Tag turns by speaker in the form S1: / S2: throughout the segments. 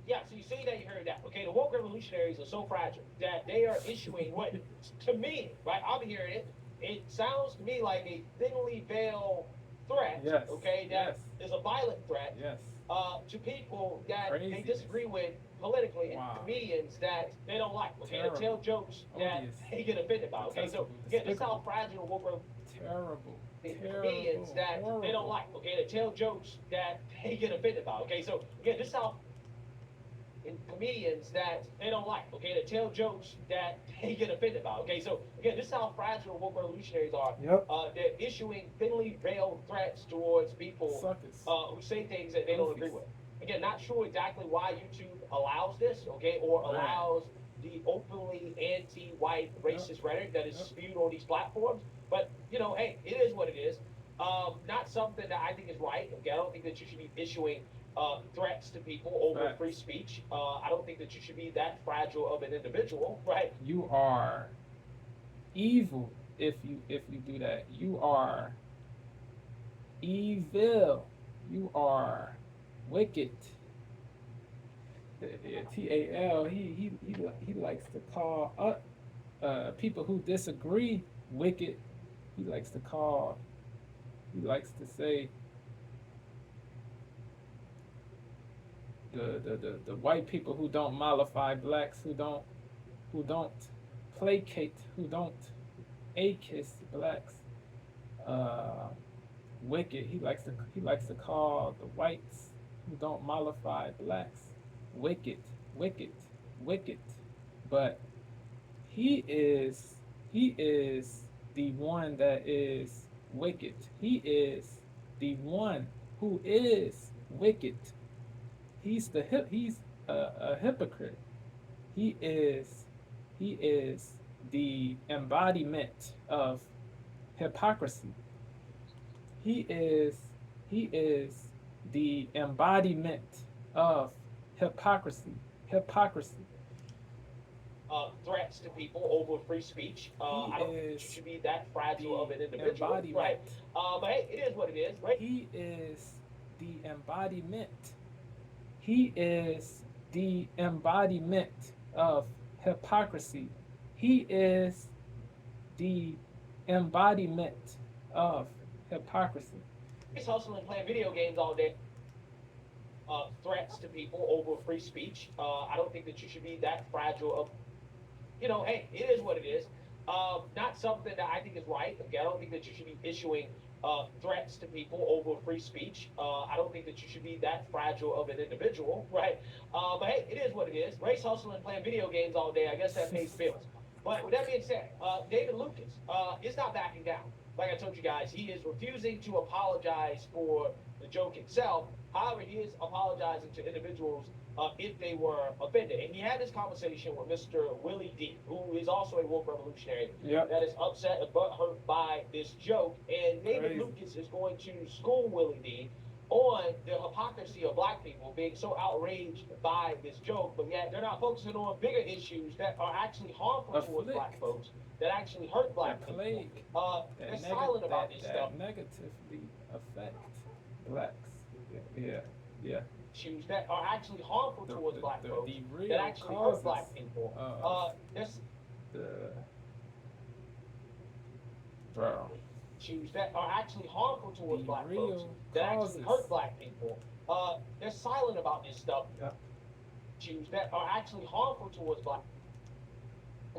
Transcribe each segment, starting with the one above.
S1: Yeah, so you see that, you heard that. Okay, the woke revolutionaries are so fragile that they are issuing what, to me, right? I'll be hearing it. It sounds to me like a thinly veiled threat,
S2: Yes,
S1: okay, that
S2: yes,
S1: is a violent threat
S2: yes.
S1: to people that they
S2: Craziness.
S1: disagree with politically and
S2: Wow.
S1: comedians that they don't like, okay, to tell
S2: Terrible.
S1: jokes that
S2: Odious.
S1: they get offended by, okay? So,
S2: Detestable.
S1: again, this is how
S2: Despicable.
S1: fragile woke
S2: Terrible.
S1: comedians
S2: Terrible.
S1: that they don't
S2: Horrible.
S1: like, okay, to tell jokes that they get offended by, okay? So, again, this is how in comedians that they don't like, okay, to tell jokes that they get offended by, okay? So, again, this is how fragile woke revolutionaries are.
S2: Yep.
S1: They're issuing thinly veiled threats towards people
S2: Suckers.
S1: who say things that they don't agree
S2: Goofies.
S1: with. Again, not sure exactly why YouTube allows this, okay, or
S2: Man.
S1: allows the openly anti-white
S2: Yep.
S1: racist rhetoric that is
S2: Yep.
S1: spewed on these platforms. But, you know, hey, it is what it is. Not something that I think is right. Okay, I don't think that you should be issuing threats to people over free
S2: Facts.
S1: speech. I don't think that you should be that fragile of an individual, right?
S2: You are evil if you do that. You are evil. You are wicked. Tal. He likes to call people who disagree wicked. He likes to call. He likes to say the white people who don't mollify blacks, who don't placate, who don't kiss blacks, uh, wicked. He likes to call the whites who don't mollify blacks wicked, wicked, wicked. But he is he is the one that is wicked. He is the one who is wicked. He's a hypocrite. He is he is the embodiment of hypocrisy. He is he is the embodiment of hypocrisy. Hypocrisy.
S1: Threats to people over free speech.
S2: He
S1: I don't think that you
S2: is
S1: should be that fragile of
S2: the
S1: an individual, right?
S2: embodiment.
S1: But hey, it is what it is, right?
S2: He is the embodiment. He is the embodiment of hypocrisy. He is the embodiment of hypocrisy.
S1: He's hustling, playing video games all day. Threats to people over free speech. I don't think that you should be that fragile of, you know, hey, it is what it is. Not something that I think is right. Okay, I don't think that you should be issuing threats to people over free speech. I don't think that you should be that fragile of an individual, right? But hey, it is what it is. Race hustling, playing video games all day. I guess that pays bills. But with that being said, David Lucas is not backing down. Like I told you guys, he is refusing to apologize for the joke itself. However, he is apologizing to individuals if they were offended. And he had this conversation with Mr. Willie D, who is also a woke revolutionary,
S2: Yep.
S1: that is upset and butthurt by this joke. And David
S2: Crazy.
S1: Lucas is going to school Willie D on the hypocrisy of black people being so outraged by this joke, but yet they're not focusing on bigger issues that are actually harmful towards black
S2: Afflict.
S1: folks, that actually hurt black
S2: That
S1: people.
S2: plague.
S1: They're silent about this stuff.
S2: That negatively affect blacks. Yeah. Yeah. Yeah.
S1: Issues that are actually harmful towards black folks,
S2: The
S1: that
S2: real
S1: actually hurt
S2: causes
S1: black people.
S2: of
S1: There's
S2: the bro.
S1: issues that are actually harmful towards
S2: The
S1: black folks,
S2: real
S1: that actually
S2: causes.
S1: hurt black people. They're silent about this stuff.
S2: Yeah.
S1: Issues that are actually harmful towards black.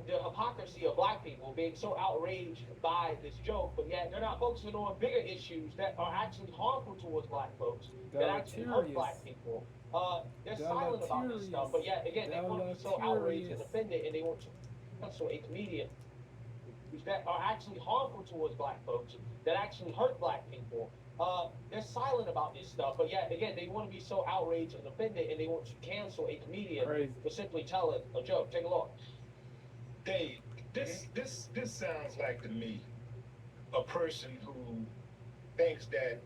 S1: The hypocrisy of black people being so outraged by this joke, but yet they're not focusing on bigger issues that are actually harmful towards black folks, that actually hurt black people. They're silent about this stuff, but yet again, they want to be so outraged and offended, and they want to cancel a comedian that are actually harmful towards black folks, that actually hurt black people. They're silent about this stuff, but yet again, they want to be so outraged and offended, and they want to cancel a comedian
S2: Crazy.
S1: for simply telling a joke. Take a look.
S3: Dave, this sounds like to me a person who thinks that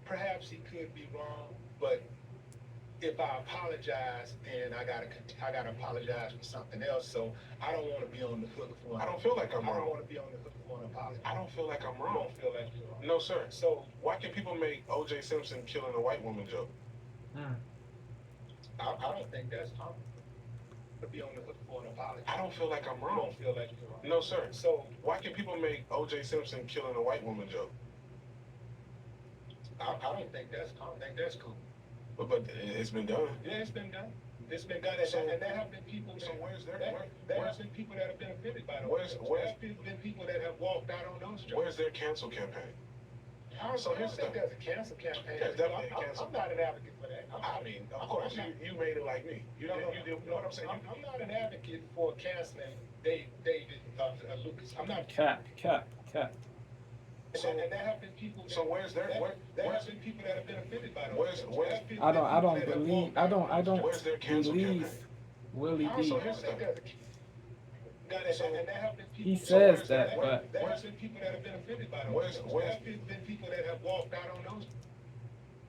S3: perhaps he could be wrong, but if I apologize, then I gotta apologize for something else. So I don't want to be on the hook for.
S4: I don't feel like I'm
S3: I don't
S4: wrong.
S3: want to be on the hook for an apology.
S4: I don't feel like I'm
S3: You
S4: wrong.
S3: don't feel like you're wrong.
S4: No, sir.
S3: So
S4: Why can people make O.J. Simpson killing a white woman joke?
S2: Mm.
S3: I don't think that's common to be on the hook for an apology.
S4: I don't feel like I'm
S3: You
S4: wrong.
S3: don't feel like you're wrong.
S4: No, sir.
S3: So
S4: Why can people make O.J. Simpson killing a white woman joke?
S3: I don't think that's common. I think that's cool.
S4: But it's been done.
S3: Yeah, it's been done. It's been done, and there have been people.
S4: So where's their
S3: there have been people that have been offended by those.
S4: Where's-
S3: jokes. There have been people that have walked out on those jokes.
S4: where's their cancel campaign? So
S3: I
S4: here's
S3: don't think
S4: the-
S3: there's a cancel campaign.
S4: There's definitely a cancel.
S3: I'm not an advocate for that.
S4: I mean, of course, you made it like me. You know what I'm saying?
S3: I'm not an advocate for canceling David Lucas. I'm not.
S2: Cap.
S3: And there have been people.
S4: So where's their
S3: there have been people that have been offended by those.
S4: Where's-
S3: jokes.
S4: where's-
S3: There have been
S2: I don't
S3: people that have
S2: believe.
S3: walked
S2: I
S3: out
S2: don't.
S3: on
S2: I
S3: those
S2: don't
S3: jokes.
S4: Where's their cancel
S2: believe
S4: campaign?
S2: Willie
S3: So
S2: D.
S3: here's the and there have been people.
S2: He
S3: so
S2: says
S3: where's
S2: that, but
S3: there have been people that have been offended by those.
S4: Where's-
S3: jokes.
S4: where's-
S3: There have been people that have walked out on those.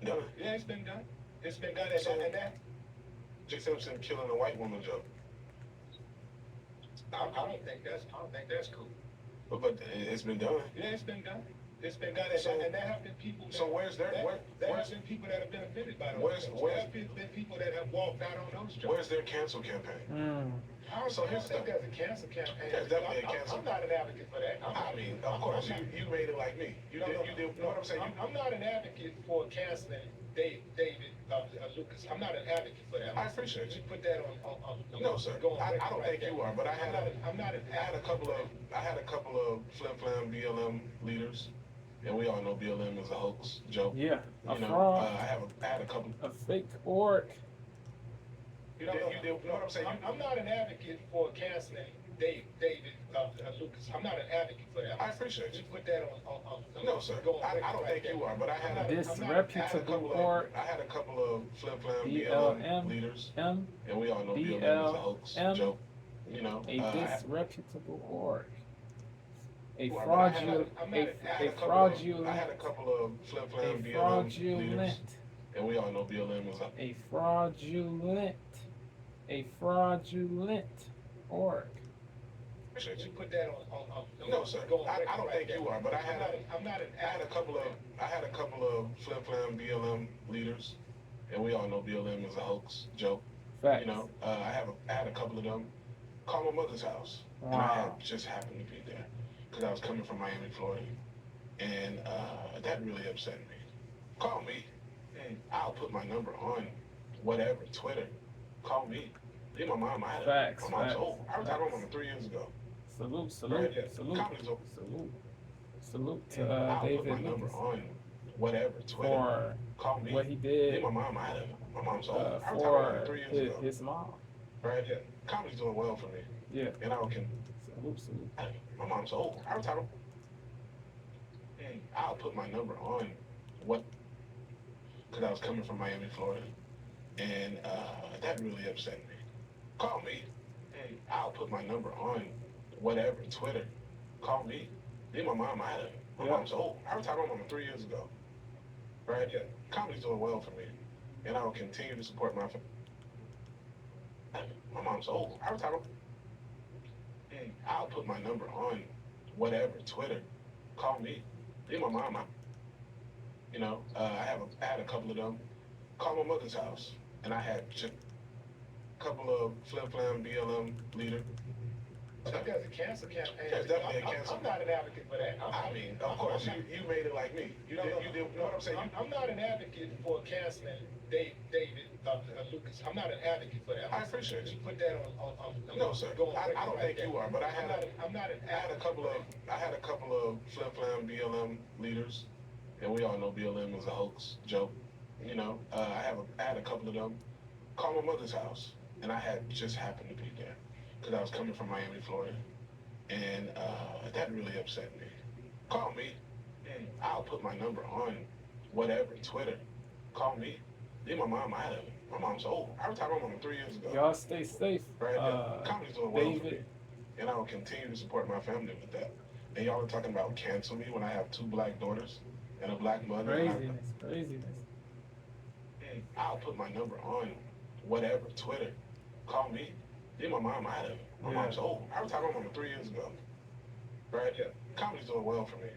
S4: Done.
S3: Yeah, it's been done. It's been done,
S4: So-
S3: and that.
S4: O.J. Simpson killing a white woman joke.
S3: I don't think that's cool.
S4: But it's been done.
S3: Yeah, it's been done. It's been done,
S4: So-
S3: and there have been people.
S4: So where's their
S3: there
S4: where's
S3: have been people that have been offended by those.
S4: where's-
S3: jokes.
S4: where's-
S3: There have been people that have walked out on those jokes.
S4: where's their cancel campaign? So
S3: I
S4: here's
S3: don't think
S4: the-
S3: there's a cancel campaign.
S4: There's definitely a
S3: I'm-
S4: cancel.
S3: I'm not an advocate for that.
S4: I mean, of course, you made it like me. You know what I'm saying?
S3: I'm not an advocate for canceling David Lucas. I'm not an advocate for that.
S4: I appreciate you.
S3: Put that on.
S4: No, sir. I don't think you are, but I had
S3: I'm not an
S4: I had a couple of Flim Flam BLM leaders, and we all know BLM is a hoax joke.
S2: Yeah, a
S4: You know,
S2: fraud,
S4: I had a couple.
S2: a fake org.
S4: You know what I'm saying?
S3: I'm not an advocate for canceling David Lucas. I'm not an advocate for that.
S4: I appreciate you.
S3: Put that on.
S4: No, sir. I don't think you are, but I had a
S2: Disreputable org.
S4: I had a couple of Flim Flam
S2: BLM
S4: BLM leaders,
S2: M,
S4: and we all know BLM is a hoax
S2: BLM,
S4: joke. You know,
S2: a disreputable org. A
S4: I
S2: fraudulent,
S4: had
S2: a
S4: a couple
S2: fraudulent,
S4: of Flim
S2: a
S4: Flam BLM leaders,
S2: fraudulent,
S4: and we all know BLM is a
S2: a fraudulent org.
S4: appreciate you.
S3: Put that on.
S4: No, sir. I don't think you are, but I had a couple of Flim Flam BLM leaders, and we all know BLM is a hoax joke.
S2: Facts.
S4: You know, I had a couple of them call my mother's house, and I
S2: Wow.
S4: had just happened to be there because I was coming from Miami, Florida, and that really upset me. Call me, and I'll put my number on whatever Twitter. Call me. Leave my mom out of it.
S2: Facts,
S4: My mom's
S2: facts,
S4: old. I retired my
S2: facts.
S4: mom 3 years ago.
S2: Salute,
S4: Right?
S2: salute
S4: Comedy's over.
S2: salute to
S4: And I'll put my
S2: David
S4: number
S2: Lucas
S4: on whatever Twitter.
S2: for
S4: Call me.
S2: what he
S4: Leave
S2: did
S4: my mom out of it. My mom's old. I retired my
S2: for
S4: mom 3 years ago.
S2: his mom.
S4: Right? Comedy's doing well for me.
S2: Yeah,
S4: And I can.
S2: salute.
S4: My mom's old. I retired. And I'll put my number on what. Because I was coming from Miami, Florida, and that really upset me. Call me, and I'll put my number on whatever Twitter. Call me. Leave my mom out of it. My
S2: Yeah.
S4: mom's old. I retired my mom 3 years ago. Right? Comedy's doing well for me, and I will continue to support my family. My mom's old. I retired. And I'll put my number on whatever Twitter. Call me. Leave my mom out. You know, I had a couple of them call my mother's house, and I had just a couple of Flim Flam BLM leaders.
S3: I think there's a cancel campaign.
S4: There's definitely a cancel.
S3: I'm not an advocate for that.
S4: I mean, of course, you made it like me. You know what I'm saying?
S3: I'm not an advocate for canceling David Lucas. I'm not an advocate for that.
S4: I appreciate you.
S3: Put that on.
S4: No, sir. I don't think you are, but I had a couple of Flim Flam BLM leaders, and we all know BLM is a hoax joke. You know, I had a couple of them call my mother's house, and I had just happened to be there because I was coming from Miami, Florida, and that really upset me. Call me, and I'll put my number on whatever Twitter. Call me. Leave my mom out of it. My mom's old. I retired my mom 3 years ago.
S2: Y'all stay safe.
S4: Right? Comedy's doing well for me,
S2: David,
S4: and I will continue to support my family with that. And y'all are talking about cancel me when I have 2 black daughters and a black mother.
S2: craziness.
S4: And I'll put my number on whatever Twitter. Call me. Leave my mom out of it. My mom's old. I retired my mom 3 years ago. Right? Comedy's doing well for me,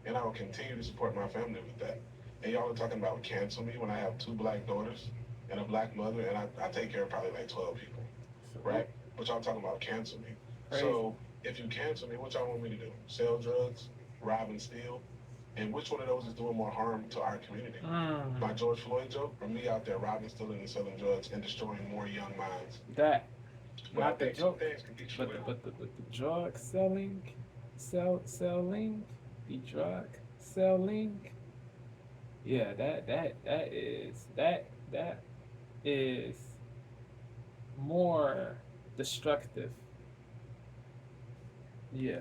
S4: and I will continue to support my family with that. And y'all are talking about cancel me when I have 2 black daughters and a black mother, and I take care of probably like 12 people, right? But y'all talking about cancel me.
S2: Crazy.
S4: So if you cancel me, what y'all want me to do? Sell drugs, rob and steal? And which one of those is doing more harm to our community? My George Floyd joke, or me out there robbing, stealing, and selling drugs and destroying more young minds?
S2: That,
S3: Well, I
S2: not the
S3: think
S2: joke,
S3: two things can be true.
S2: but the drug selling, selling, the drug selling. Yeah, that is more destructive. Yeah,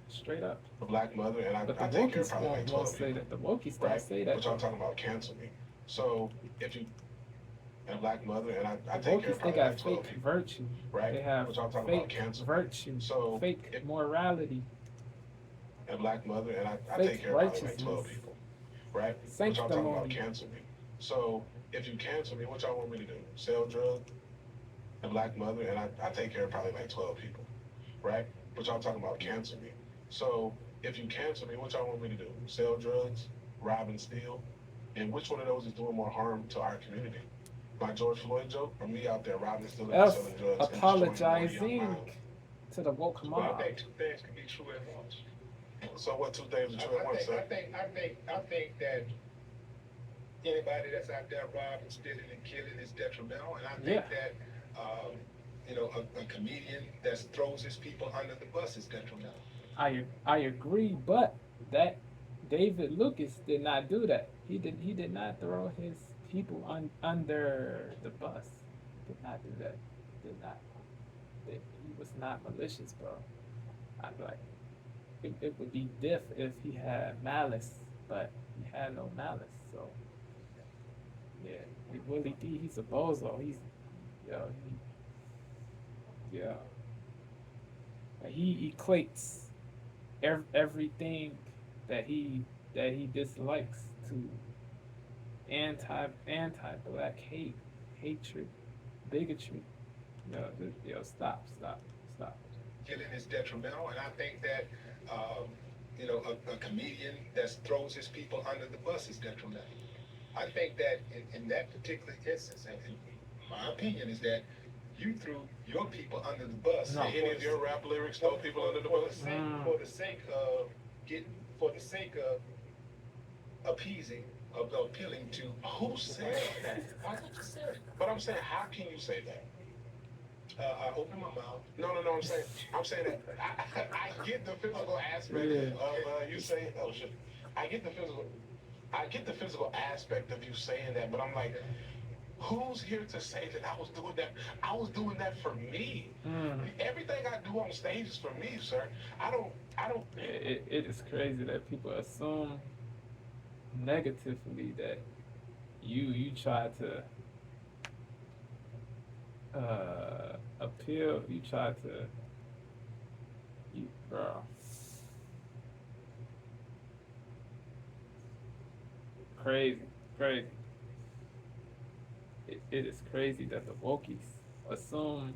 S2: straight up.
S4: A black mother, and I
S2: But the
S4: take care of
S2: wokies
S4: probably like
S2: won't
S4: 12
S2: say
S4: people,
S2: that. The wokies don't
S4: right?
S2: say that.
S4: But y'all talking about cancel me. So if you, and a black mother, and I
S2: The
S4: take care
S2: wokies,
S4: of
S2: they
S4: probably
S2: got
S4: like 12
S2: fake
S4: people,
S2: virtue.
S4: right?
S2: They have
S4: But y'all talking about
S2: fake
S4: cancel.
S2: virtue,
S4: So
S2: fake
S4: if
S2: morality,
S4: and a black mother, and I
S2: fake
S4: take care of probably like
S2: righteousness,
S4: 12 people, right? But y'all talking about
S2: sanctimony.
S4: cancel me. So if you cancel me, what y'all want me to do? Sell drugs? A black mother, and I take care of probably like 12 people, right? But y'all talking about cancel me. So if you cancel me, what y'all want me to do? Sell drugs, rob and steal? And which one of those is doing more harm to our community? My George Floyd joke, or me out there robbing, stealing, and
S2: F
S4: selling drugs and destroying more young
S2: apologizing
S4: minds?
S2: to the woke
S3: Well, I
S2: mob.
S3: think two things can be true at once.
S4: So what two things are true at once, sir?
S3: I think that anybody that's out there robbing, stealing, and killing is detrimental, and I think that a comedian that throws his people under the bus is detrimental.
S2: I agree, but that David Lucas did not do that. He did not throw his people under the bus. Did not do that. Did not. He was not malicious, bro. I'd like it would be diff if he had malice, but he had no malice. So yeah, Willie D, he's a bozo. He's yo, yeah. He equates everything that he dislikes to anti-black hatred, bigotry. Stop.
S3: Killing is detrimental, and I think that a comedian that throws his people under the bus is detrimental. I think that in that particular instance, and my opinion is that you threw your people under the bus.
S2: No.
S4: Any of your rap lyrics throw people under the bus?
S3: For the sake of appeasing, of appealing to.
S4: Who said that? But I'm saying, how can you say that?
S3: I open my mouth.
S4: No. I'm saying that I get the physical aspect of you saying, oh shit. I get the physical aspect of you saying that, but I'm like, who's here to say that I was doing that? I was doing that for me. Everything I do on stage is for me, sir. I don't.
S2: It is crazy that people assume negatively that you try to appeal. You try to, bro. Crazy. It is crazy that the wokies assume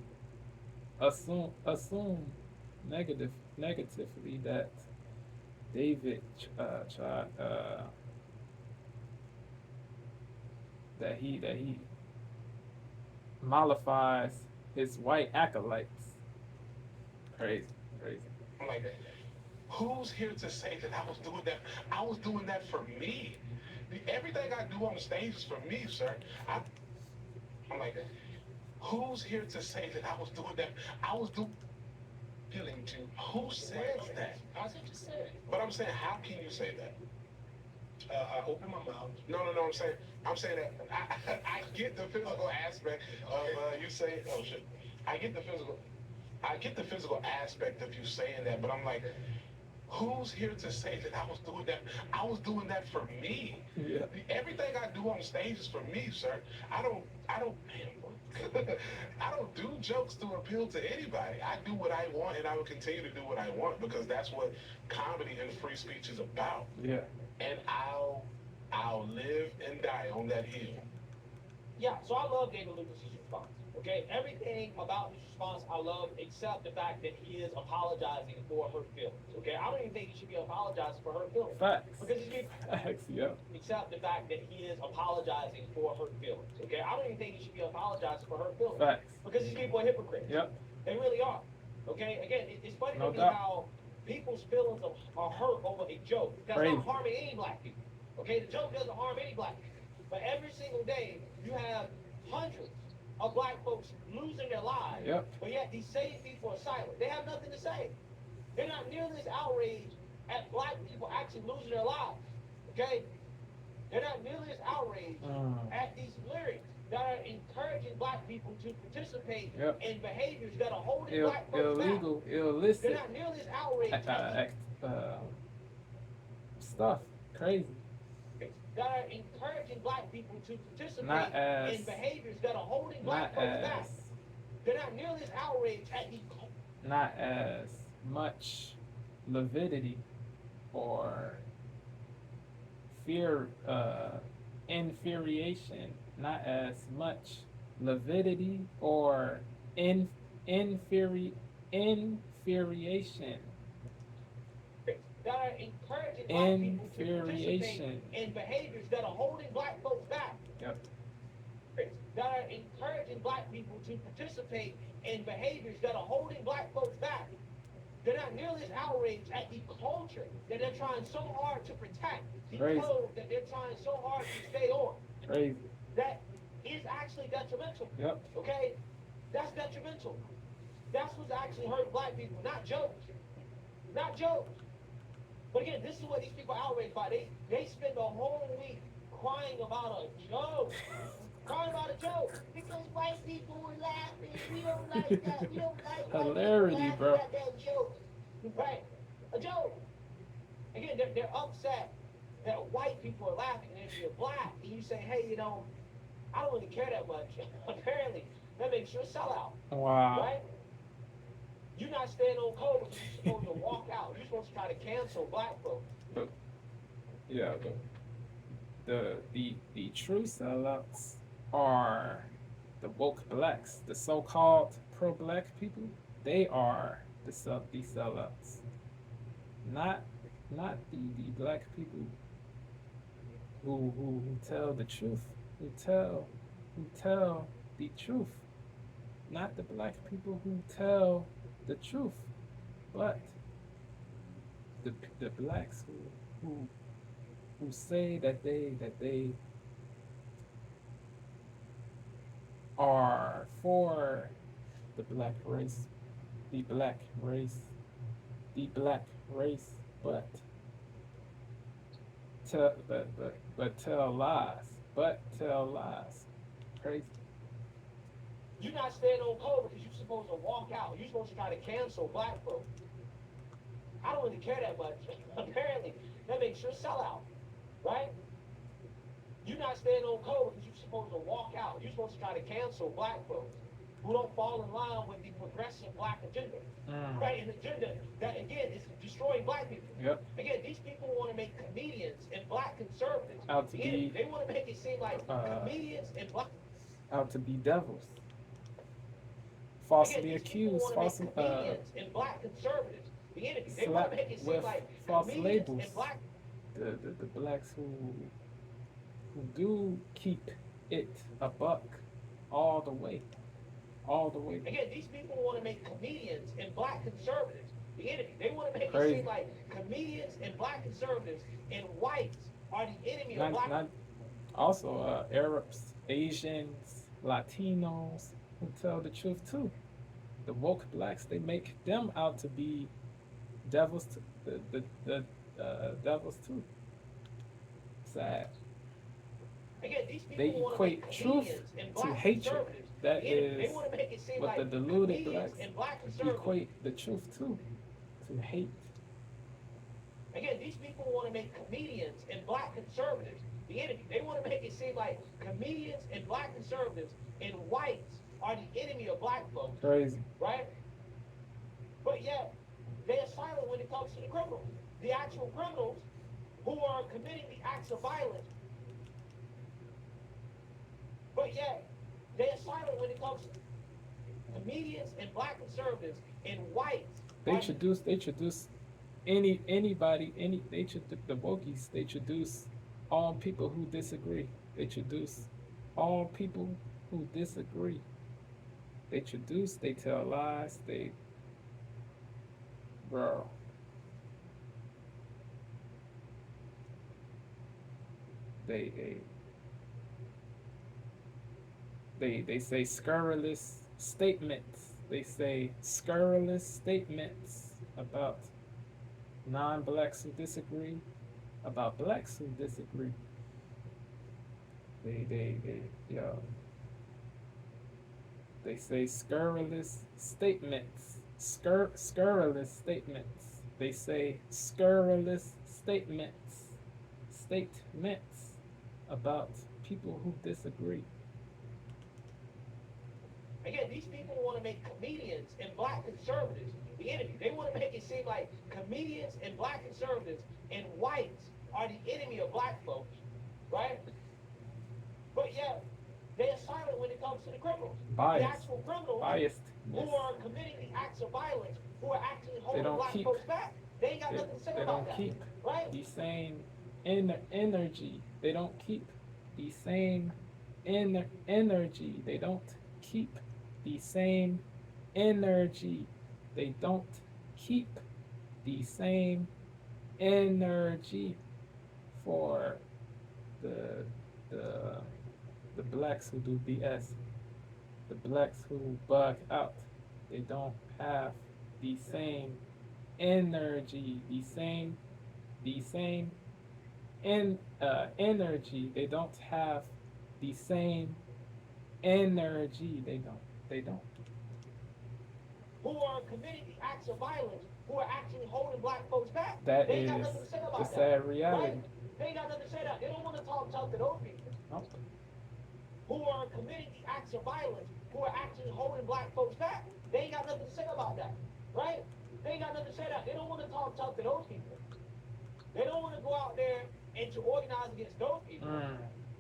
S2: negatively that David tried that he mollifies his white acolytes. Crazy.
S4: I'm like, who's here to say that I was doing that? I was doing that for me. Everything I do on stage is for me, sir. I'm like, who's here to say that I was doing that? I was doing appealing to. Who says that?
S3: I said you said.
S4: But I'm saying, how can you say that?
S3: I open my mouth.
S4: No. I'm saying that I get the physical aspect of you saying, oh shit. I get the physical aspect of you saying that, but I'm like, who's here to say that I was doing that? I was doing that for me.
S2: Yeah.
S4: Everything I do on stage is for me, sir. I don't do jokes to appeal to anybody. I do what I want, and I will continue to do what I want because that's what comedy and free speech is about.
S2: Yeah.
S4: And I'll live and die on that hill.
S1: Yeah, so I love David Lucas's response. Okay, everything about his response I love, except the fact that he is apologizing for hurt feelings. Okay, I don't even think he should be apologizing for hurt feelings
S2: Facts.
S1: because he's being,
S2: Facts. Yep.
S1: except the fact that he is apologizing for hurt feelings. Okay, I don't even think he should be apologizing for hurt feelings
S2: Facts.
S1: because these people are hypocrites.
S2: Yep.
S1: They really are. Okay, again, it's funny
S2: No
S1: to me
S2: doubt.
S1: how people's feelings are hurt over a joke that's
S2: Crazy.
S1: not harming any black people. Okay, the joke doesn't harm any black people. But every single day, you have hundreds of black folks losing their lives.
S2: Yep.
S1: But yet these same people are silent. They have nothing to say. They're not nearly as outraged at black people actually losing their lives. Okay? They're not nearly as outraged at these lyrics that are encouraging black people to participate
S2: Yep.
S1: in behaviors that are holding black folks
S2: Illegal,
S1: back. They're
S2: illicit
S1: not nearly as outraged
S2: stuff. Crazy.
S1: that are encouraging black people to participate
S2: Not as-
S1: in behaviors that are holding
S2: Not
S1: black folks back.
S2: as
S1: They're not nearly as outraged at the
S2: not as much lividity or fear infuriation, not as much lividity or infuriation.
S1: that are encouraging black people to
S2: Infuriation.
S1: participate in behaviors that are holding black folks back.
S2: Yep.
S1: That are encouraging black people to participate in behaviors that are holding black folks back. They're not nearly as outraged at the culture that they're trying so hard to protect, the
S2: Crazy.
S1: code that they're trying so hard to stay on.
S2: Crazy.
S1: That is actually detrimental.
S2: Yep.
S1: Okay? That's detrimental. That's what's actually hurting black people, not jokes. Not jokes. But again, this is what these people are outraged by. They spend the whole week crying about a joke. Crying about a joke. Because white people were laughing. We don't like that. We don't like white
S2: Hilarity,
S1: people laughing
S2: bro.
S1: at that joke. Right? A joke. Again, they're upset that white people are laughing. And if you're black and you say, hey, you know, I don't really care that much. Apparently, that makes you a sellout.
S2: Wow.
S1: Right? You're not staying on code because you're supposed to walk out. You're supposed to try to cancel black folks.
S2: Yeah, but the true sellouts are the woke blacks, the so-called pro-black people. They are the sellouts, not the black people who tell the truth, who tell the truth, not the black people who tell the truth, but the blacks who say that they are for the black race, but tell lies, crazy.
S1: You're not staying on code because you're supposed to walk out. You're supposed to try to cancel black folks. I don't really care that much. Apparently, that makes you a sellout. Right? You're not staying on code because you're supposed to walk out. You're supposed to try to cancel black folks who don't fall in line with the progressive black agenda. Right? An agenda that, again, is destroying black people.
S2: Yep.
S1: Again, these people want to make comedians and black conservatives.
S2: Out to
S1: Again,
S2: be
S1: they want to make it seem like comedians and black.
S2: out to be devils, falsely
S1: Again, these
S2: accused,
S1: people want to make comedians and black conservatives the enemy. They want to make it seem
S2: with
S1: like
S2: false
S1: comedians
S2: labels.
S1: and black.
S2: The blacks who do keep it a buck all the way.
S1: Again, these people want to make comedians and black conservatives the enemy. They want to make
S2: Crazy.
S1: it seem like comedians and black conservatives and whites are the enemy of black.
S2: Not also Arabs, Asians, Latinos who tell the truth too. The woke blacks, they make them out to be devils. The devils too. Sad.
S1: Again, these people
S2: They
S1: want
S2: equate
S1: to make
S2: truth
S1: comedians and
S2: to
S1: black
S2: hatred.
S1: conservatives
S2: That
S1: the enemy. They
S2: is
S1: want to make it seem
S2: what
S1: like
S2: the deluded
S1: comedians
S2: blacks
S1: and black conservatives.
S2: equate the truth to hate.
S1: Again, these people want to make comedians and black conservatives the enemy. They want to make it seem like comedians and black conservatives and whites are the enemy of black folks,
S2: Crazy.
S1: right? But yet, they are silent when it comes to the criminals. The actual criminals who are committing the acts of violence. But yet, they're silent when it comes to comedians and black conservatives and whites.
S2: They introduce anybody, the wokies, they introduce all people who disagree. They introduce all people who disagree. They introduce, they tell lies, bro. They they say scurrilous statements. They say scurrilous statements about non-blacks who disagree, about blacks who disagree. Yo, they say scurrilous statements. Scurrilous statements. They say scurrilous statements about people who disagree.
S1: Again, these people want to make comedians and black conservatives the enemy. They want to make it seem like comedians and black conservatives and whites are the enemy of black folks, right? But yet, they are silent when it comes to the criminals.
S2: Biased.
S1: The actual criminals who are committing the acts of violence, who are actually holding black folks back. They ain't got nothing to say about that.
S2: They don't keep the same energy. They don't keep the same energy. They don't keep the same energy. They don't keep the same energy for the blacks who do BS, the blacks who bug out. They don't have the same energy, the same energy. They don't have the same energy. They don't.
S1: Who are committing the acts of violence, who are actually holding black folks back.
S2: That
S1: they
S2: is
S1: got nothing to say about
S2: the
S1: that,
S2: sad reality.
S1: Right? They ain't got nothing to say that. They don't want to talk to those people.
S2: Nope.
S1: Who are committing the acts of violence, who are actually holding black folks back. They ain't got nothing to say about that, right? They ain't got nothing to say that. They don't want to talk to those people. They don't want to go out there and to organize against those people.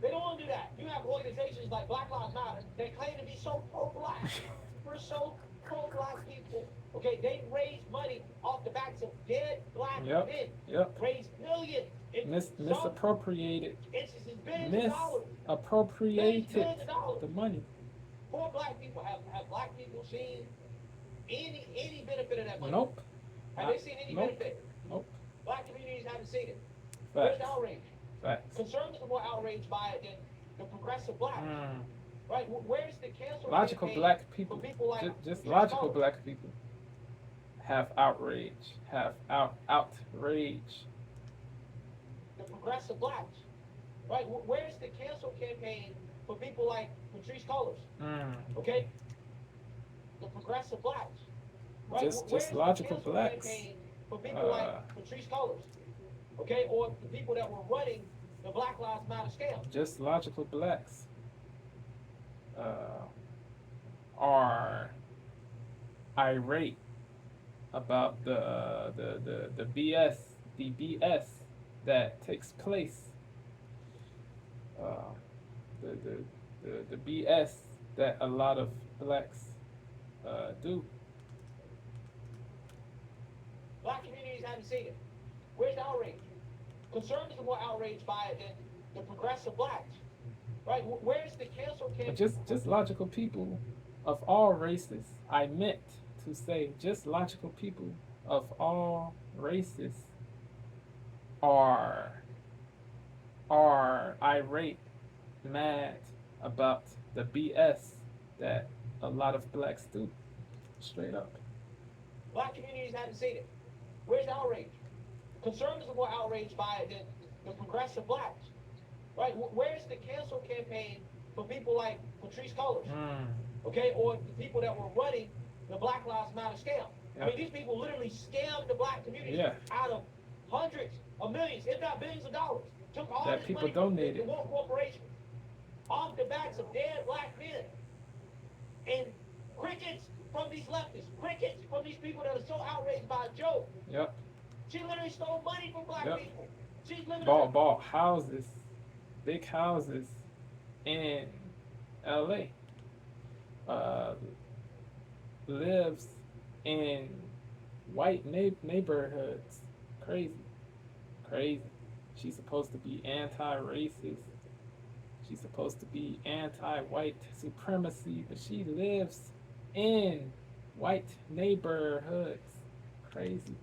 S1: They don't want to do that. You have organizations like Black Lives Matter that claim to be so pro-black. We're so pro-black people. Okay, they raise money off the backs of dead black men.
S2: Yep.
S1: Raise millions.
S2: Misappropriated.
S1: Instances, billions of dollars.
S2: Misappropriated the money.
S1: Poor black people have black people seen any benefit of that money?
S2: Nope.
S1: Have they seen any benefit?
S2: Nope.
S1: Black communities haven't seen it.
S2: Facts.
S1: Where's the outrage?
S2: Facts.
S1: Conservatives are more outraged by it than the progressive blacks. Right? Where's the cancel
S2: Logical
S1: campaign
S2: black people,
S1: for people like
S2: just logical black people have outrage, outrage.
S1: The progressive blacks. Right? Where's the cancel campaign for people like Patrice Cullors? Okay? The progressive blacks. Right?
S2: Just logical blacks.
S1: For people like Patrice Cullors. Okay? Or the people that were running the Black Lives Matter scale.
S2: Just logical blacks are irate about the BS that takes place. The BS that a lot of blacks do.
S1: Black communities haven't seen it. Where's the outrage? Conservatives are more outraged by it than the progressive blacks. Right? Where's the cancel campaign?
S2: Just logical people of all races. I meant to say just logical people of all races are irate, mad about the BS that a lot of blacks do. Straight up.
S1: Black communities haven't seen it. Where's the outrage? Conservatives are more outraged by it than the progressive blacks. Right? Where's the cancel campaign for people like Patrice Cullors? Okay? Or the people that were running the Black Lives Matter scam. I mean, these people literally scammed the black community out of hundreds of millions, if not billions of dollars. Took all
S2: That
S1: this
S2: people
S1: money
S2: donated.
S1: from the woke corporation off the backs of dead black men. And crickets from these leftists, crickets from these people that are so outraged by a joke.
S2: Yep.
S1: She literally stole money from black people. She's living
S2: Bought houses, big houses in LA, lives in white neighborhoods. Crazy, crazy. She's supposed to be anti-racist. She's supposed to be anti-white supremacy, but she lives in white neighborhoods. Crazy.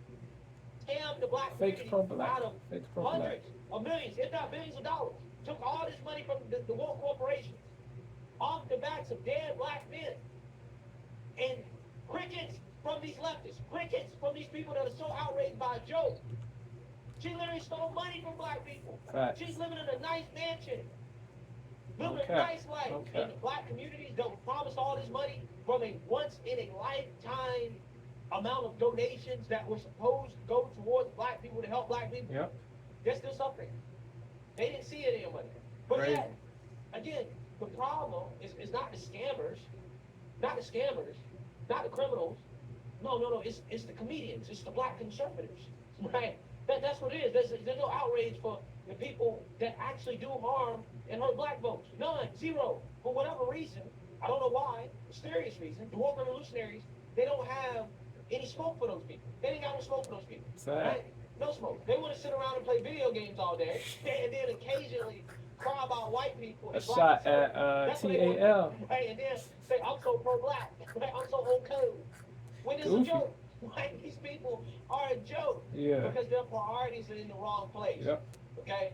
S1: Scammed the black
S2: Fake
S1: community
S2: pro-black.
S1: out of
S2: Fake pro-black.
S1: hundreds of millions, if not billions of dollars. Took all this money from the woke corporations off the backs of dead black men. And crickets from these leftists, crickets from these people that are so outraged by a joke. She literally stole money from black people.
S2: Facts.
S1: She's living in a nice mansion, living
S2: Okay.
S1: a nice life.
S2: Okay.
S1: And the black communities that were promised all this money from a once in a lifetime amount of donations that were supposed to go towards black people to help black people.
S2: Yep.
S1: They're still suffering. They didn't see any of the money. But
S2: Crazy.
S1: yet, again, the problem is not the scammers, not the criminals. No, it's the comedians, it's the black conservatives, right? That's what it is. There's no outrage for the people that actually do harm and hurt black folks. None, zero. For whatever reason, I don't know why, mysterious reason, the woke revolutionaries, they don't have any smoke for those people. They ain't got no smoke for those people.
S2: Sad.
S1: Right? No smoke. They want to sit around and play video games all day, and then occasionally cry about white people.
S2: A
S1: and black
S2: shot at
S1: conservatives. That's what they want to
S2: TAL.
S1: do, right? And then say, I'm so pro-black, right? I'm so okay. When it's a
S2: Goofy.
S1: joke, right? These people are a joke
S2: Yeah.
S1: because their priorities are in the wrong place.
S2: Yep.
S1: Okay?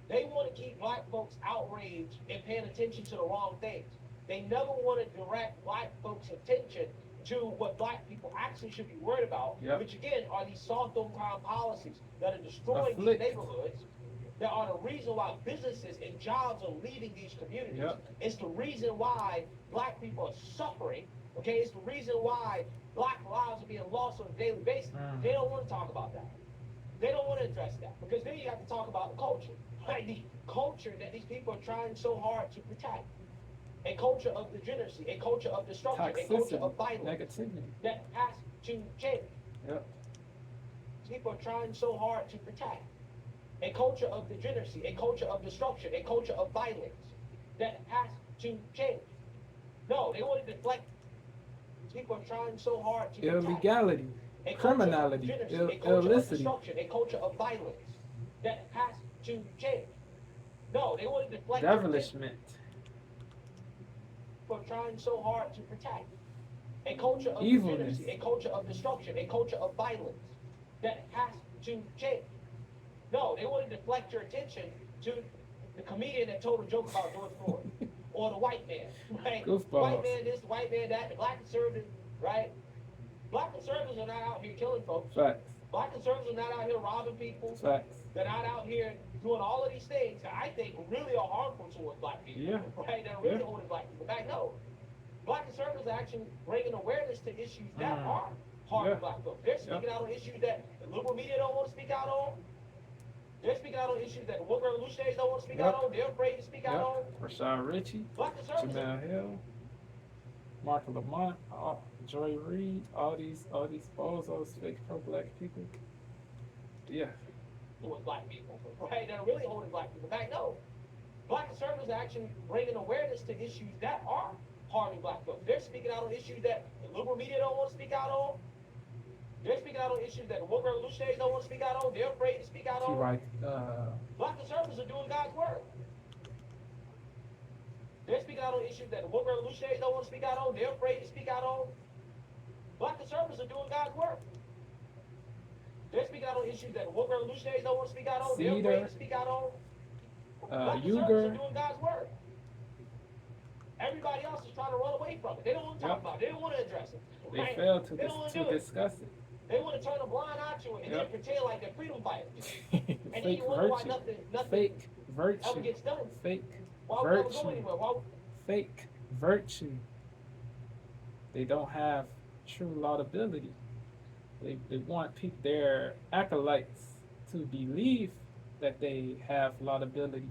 S1: They want to keep black folks outraged and paying attention to the wrong things. They never want to direct black folks' attention to what black people actually should be worried about,
S2: Yep.
S1: which again are these soft on crime policies that are destroying
S2: Afflict.
S1: these neighborhoods, that are the reason why businesses and jobs are leaving these communities.
S2: Yep.
S1: It's the reason why black people are suffering. Okay, it's the reason why black lives are being lost on a daily basis. They don't want to talk about that. They don't want to address that because then you have to talk about the culture, right? The culture that these people are trying so hard to protect. A culture of degeneracy, a culture of destruction, a culture of
S2: Toxicity.
S1: violence
S2: Negativity.
S1: that has to change.
S2: Yep.
S1: People are trying so hard to protect. A culture of degeneracy, a culture of destruction, a culture of violence that has to change. No, they want to deflect. People are trying so hard to protect.
S2: Illegality.
S1: A culture of
S2: Criminality.
S1: degeneracy, a culture of
S2: Illicity.
S1: destruction, a culture of violence that has to change. No, they want to deflect.
S2: Devilishment.
S1: For trying so hard to protect a culture of
S2: Evilness.
S1: degeneracy, a culture of destruction, a culture of violence that has to change. No, they want to deflect your attention to the comedian that told a joke about George Floyd, or the white man, right?
S2: Goofballs.
S1: White man this, the white man that, the black conservative, right? Black conservatives are not out here killing folks.
S2: Facts.
S1: Black conservatives are not out here robbing people.
S2: Facts.
S1: They're not out here doing all of these things that I think really are harmful towards black people.
S2: Yeah.
S1: Right? They're really
S2: Yeah.
S1: holding black people back. No. Black conservatives are actually bringing awareness to issues that
S2: Mm.
S1: are harming
S2: Yeah.
S1: black folks. They're speaking out on issues that the liberal media don't want to speak out on. They're speaking out on issues that the woke revolutionaries don't want to speak
S2: Yep.
S1: out on. They're afraid to speak out on.
S2: Yep. Rashad Ritchie.
S1: Black conservatives are
S2: Jamel Hill. Mark Lamont. Joy Reid. All these bozos, fake pro-black people. Yeah.
S1: towards black people. Right? They're really holding black people back. No. Black conservatives are actually bringing awareness to issues that are harming black folks. They're speaking out on issues that the liberal media don't want to speak out on. They're speaking out on issues that the woke revolutionaries don't want to speak out on. They're afraid to speak out
S2: She
S1: on.
S2: right.
S1: Black conservatives are doing God's work. They're speaking out on issues that the woke revolutionaries don't want to speak out on. They're afraid to speak out on. Black conservatives are doing God's work. They're speaking out on issues that the woke revolutionaries don't want to speak out on. They're afraid
S2: Cedar.
S1: to speak out on. Black conservatives are
S2: Uyghur.
S1: doing God's work. Everybody else is trying to run away from it. They don't want to talk
S2: Yep.
S1: about it. They don't want to address it.
S2: They
S1: Right?
S2: failed to
S1: They don't want to do it.
S2: discuss it.
S1: They want to turn a blind eye to it and
S2: Yep.
S1: then pretend like they're freedom fighters. And then
S2: Fake
S1: you wonder why
S2: virtue.
S1: nothing
S2: Fake
S1: ever
S2: virtue.
S1: gets done.
S2: Fake
S1: Why would we ever go
S2: virtue.
S1: anywhere? Why,
S2: Fake virtue. They don't have true laudability. They want their acolytes to believe that they have laudability.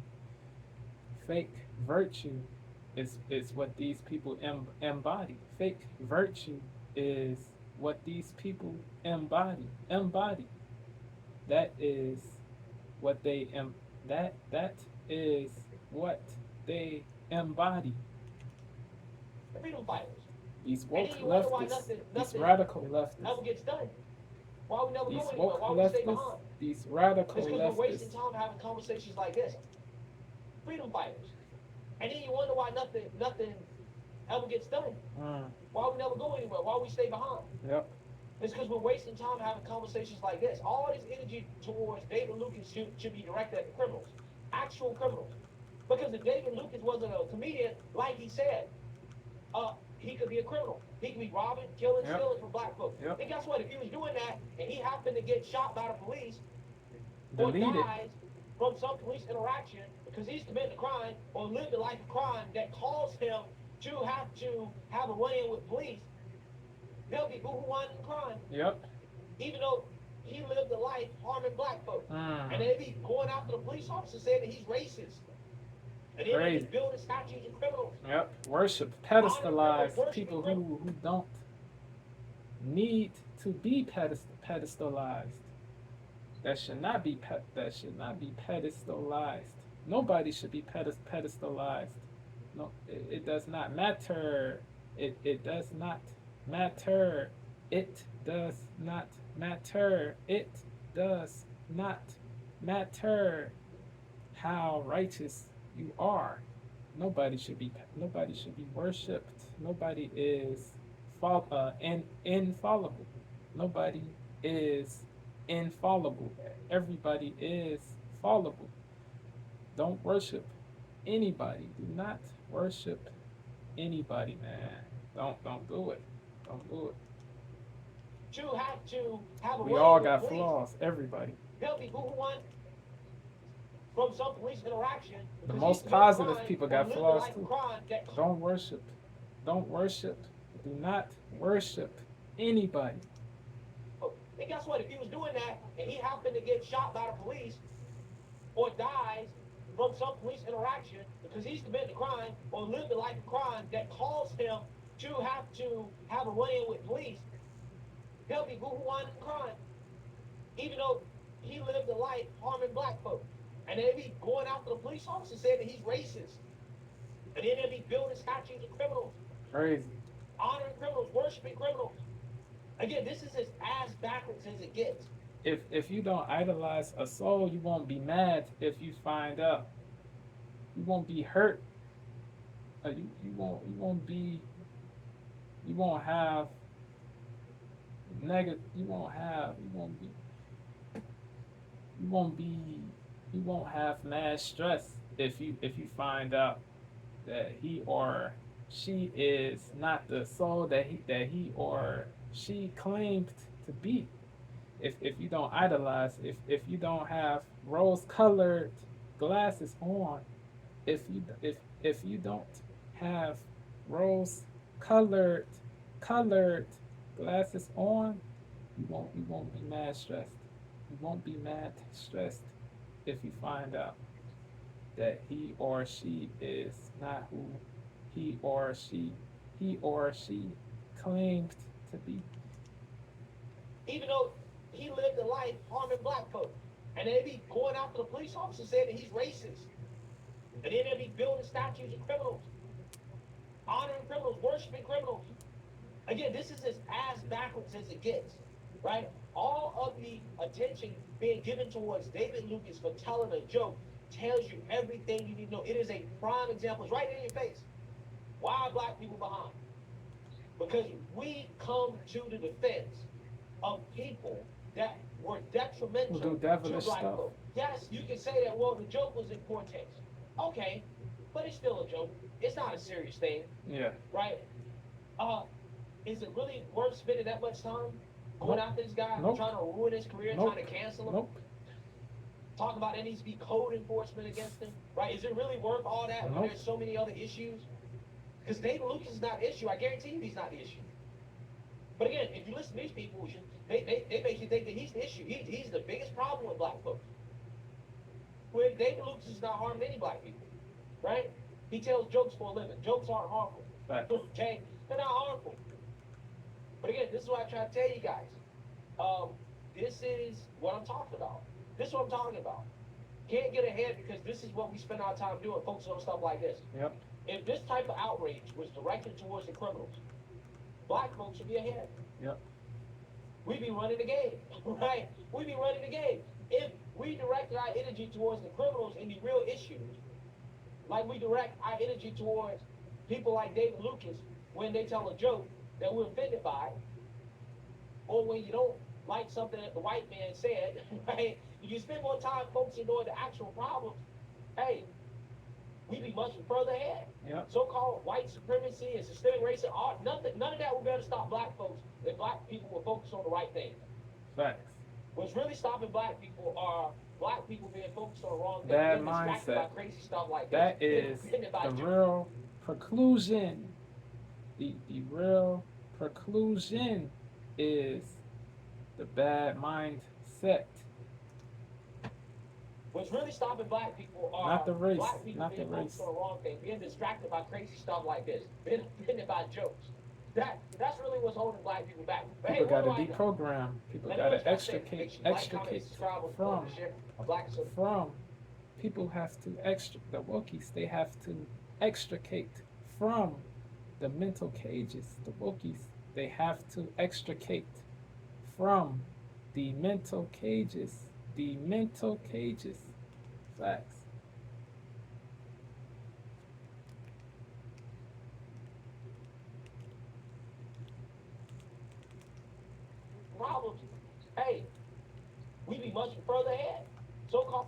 S2: Fake virtue is what these people embody. Fake virtue is what these people embody. That is what they that is what they embody.
S1: freedom fighters.
S2: These
S1: And
S2: woke
S1: then you wonder why
S2: leftists, these
S1: nothing
S2: radical
S1: ever
S2: leftists,
S1: gets done. Why we never
S2: these
S1: go anywhere?
S2: woke
S1: Why we stay
S2: leftists,
S1: behind?
S2: these radical
S1: It's because we're wasting
S2: leftists.
S1: time having conversations like this. Freedom fighters. And then you wonder why nothing ever gets done. Why we never go anywhere? Why we stay behind?
S2: Yep.
S1: It's because we're wasting time having conversations like this. All this energy towards David Lucas should be directed at the criminals, actual criminals. Because if David Lucas wasn't a comedian, like he said, he could be a criminal. He could be robbing, killing,
S2: Yep.
S1: stealing from black folks.
S2: Yep.
S1: And guess what? If he was doing that and he happened to get shot by the police or
S2: Delete it.
S1: dies from some police interaction because he's committing a crime or lived a life of crime that caused him to have a run-in with police, they'll be boo-hoo-whining the crime,
S2: Yep.
S1: even though he lived a life harming black folks. And they be going after the police officer saying that he's racist. And then they
S2: Crazy.
S1: just building statues of criminals.
S2: Yep. Worship, pedestalize people who don't need to be pedestalized. That should not be pedestalized. Nobody should be pedestalized. No, it does not matter. It does not matter. It does not matter. It does not matter how righteous you are. Nobody should be worshipped. Nobody is infallible. Nobody is infallible. Everybody is fallible. Don't worship anybody. Do not worship anybody, man. Don't do it. Don't do it.
S1: To have a
S2: We
S1: run-in
S2: all
S1: with
S2: got
S1: police,
S2: flaws. Everybody.
S1: they'll be boo-hoo-whining from some police interaction.
S2: The
S1: because
S2: most
S1: he's committing a
S2: positive
S1: crime
S2: people
S1: or
S2: got
S1: lived a
S2: flaws
S1: life of
S2: too.
S1: crime that
S2: Don't worship. Don't worship. Do not worship anybody.
S1: And guess what? If he was doing that and he happened to get shot by the police or dies from some police interaction because he's committing a crime or lived a life of crime that caused him to have a run-in with police, they'll be boo-hoo-whining the crime, even though he lived a life harming black folks. And they be going after the police officer saying that he's racist. And then they'll be building statues of criminals,
S2: Crazy.
S1: honoring criminals, worshiping criminals. Again, this is as ass backwards as it gets.
S2: If you don't idolize a soul, you won't be mad if you find out. You won't be hurt. You won't have negative. You won't have mad stress if you find out that he or she is not the soul that he or she claimed to be. If you don't idolize, if you don't have rose-colored glasses on, if you don't have rose-colored glasses on, you won't be mad stressed. You won't be mad stressed if you find out that he or she is not who he or she claimed to be.
S1: Even though he lived a life harming black folks. And they be going after the police officer saying that he's racist. And then they be building statues of criminals, honoring criminals, worshiping criminals. Again, this is as ass backwards as it gets, right? All of the attention being given towards David Lucas for telling a joke tells you everything you need to know. It is a prime example. It's right in your face. Why are black people behind? Because we come to the defense of people that were detrimental
S2: Who do
S1: to
S2: devilish
S1: black
S2: stuff.
S1: folks. Yes, you can say that, well, the joke was in poor taste. Okay, but it's still a joke. It's not a serious thing,
S2: Yeah.
S1: right? Is it really worth spending that much time going
S2: Nope.
S1: after this guy,
S2: Nope.
S1: trying to ruin his career,
S2: Nope.
S1: trying to cancel him?
S2: Nope.
S1: Talking about there needs to be code enforcement against him, right? Is it really worth all that when
S2: Nope.
S1: there's so many other issues? Because David Lucas is not the issue. I guarantee you he's not the issue. But again, if you listen to these people, they make you think that he's the issue. He's the biggest problem with black folks. When David Lucas is not harming any black people, right? He tells jokes for a living. Jokes aren't harmful.
S2: Right.
S1: Okay? They're not harmful. But again, this is what I try to tell you guys. This is what I'm talking about. This is what I'm talking about. Can't get ahead because this is what we spend our time doing, focusing on stuff like this.
S2: Yep.
S1: If this type of outrage was directed towards the criminals, black folks should be ahead.
S2: Yep.
S1: We'd be running the game, right? We'd be running the game. If we directed our energy towards the criminals and the real issues, like we direct our energy towards people like David Lucas when they tell a joke that we're offended by, or when you don't like something that the white man said, right? You spend more time focusing on the actual problems, hey, we'd be much further ahead.
S2: Yep.
S1: So-called white supremacy and systemic racism, none of that would be able to stop black folks if black people were focused on the right things.
S2: Facts.
S1: What's really stopping black people are black people being focused on the wrong things.
S2: Bad
S1: being distracted
S2: mindset.
S1: by crazy stuff like
S2: That
S1: this.
S2: is
S1: Being offended by
S2: the
S1: jokes.
S2: real preclusion. The real preclusion is the bad mindset.
S1: What's really stopping black people are
S2: Not the race,
S1: black people
S2: not the
S1: being focused
S2: race.
S1: on the wrong thing, being distracted by crazy stuff like this, being offended by jokes. That's really what's holding black people back. But
S2: People
S1: hey,
S2: got to
S1: what do I know?
S2: deprogram. People
S1: Let me
S2: got
S1: know
S2: to
S1: what you guys think. Make
S2: extricate
S1: sure you like, comment, subscribe,
S2: from
S1: share. A black so
S2: from. People have to the wokies. They have to extricate from the mental cages. The wokies. They have to extricate from the mental cages. The mental cages. Facts.
S1: problems, hey, we'd be much further ahead. So-called,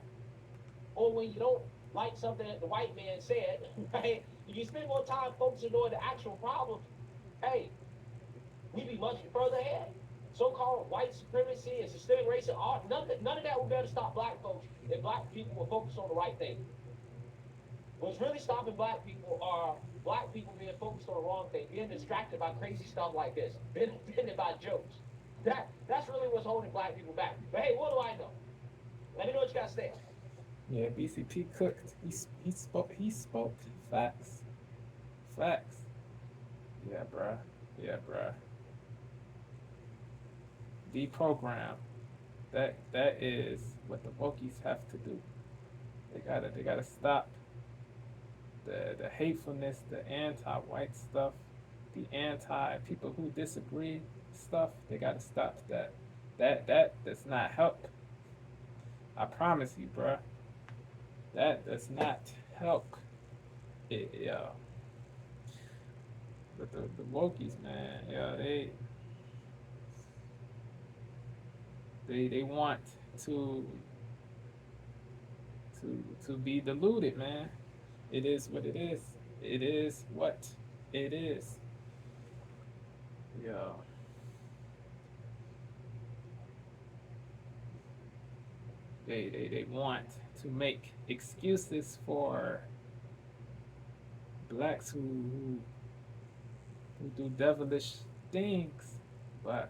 S1: or when you don't like something that the white man said, right? You spend more time focusing on the actual problems, hey, we'd be much further ahead. So-called white supremacy and systemic racism, none of that would be able to stop black folks if black people were focused on the right thing. What's really stopping black people are black people being focused on the wrong thing, being distracted by crazy stuff like this, being offended by jokes. That's really what's holding black people back. But hey, what do I know? Let me know what you guys think.
S2: Yeah, BCP cooked. He spoke. Facts. Facts. Yeah, bruh. Yeah, bruh. Deprogram. That is what the wokies have to do. They gotta stop the hatefulness, the anti-white stuff, the anti-people who disagree stuff. They gotta stop that. That does not help. I promise you, bruh. That does not help. Yeah. But the wokies, man, yeah, they want to be deluded, man. It is what it is. It is what it is. Yeah. They want to make excuses for blacks who do devilish things, but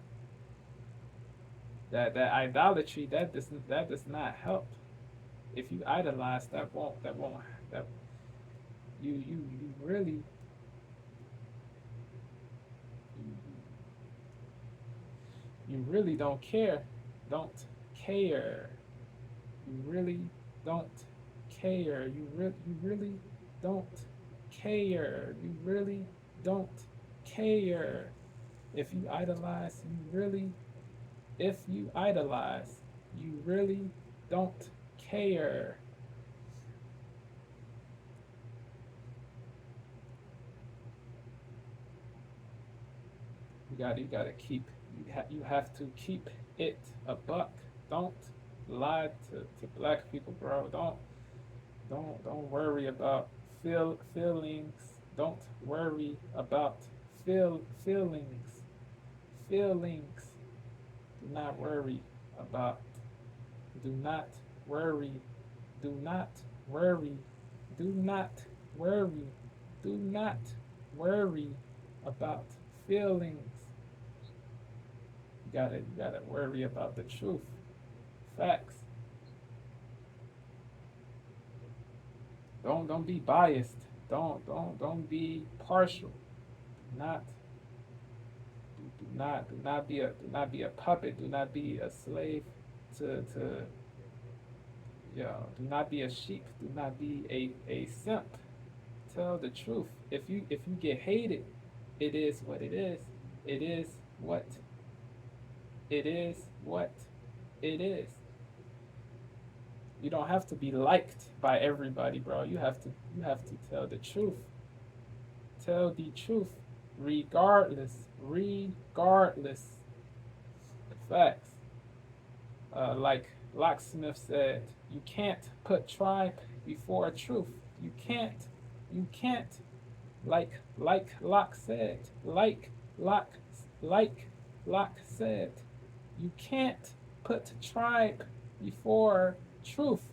S2: that idolatry that does not help. If you idolize, that you really you really don't care. Don't care. You really don't care. You really don't care. You really don't care. If you idolize, if you idolize, you really don't care. You gotta keep. You have to keep it a buck. Don't lie to black people, bro. Don't worry about feelings. Don't worry about feelings. Feelings. Do not worry about. Do not worry. Do not worry. Do not worry. Do not worry about feelings. You gotta worry about the truth. Facts. Don't be biased. Don't be partial. Do not be a puppet. Do not be a slave to do not be a sheep. Do not be a simp Tell the truth. If you get hated, it is what it is. It is what it is. What it is. You don't have to be liked by everybody, bro. You have to tell the truth. Tell the truth, regardless. Facts. Like Locksmith said, you can't put tribe before truth. You can't. Like Locke said. Like Locke said, you can't put tribe before truth.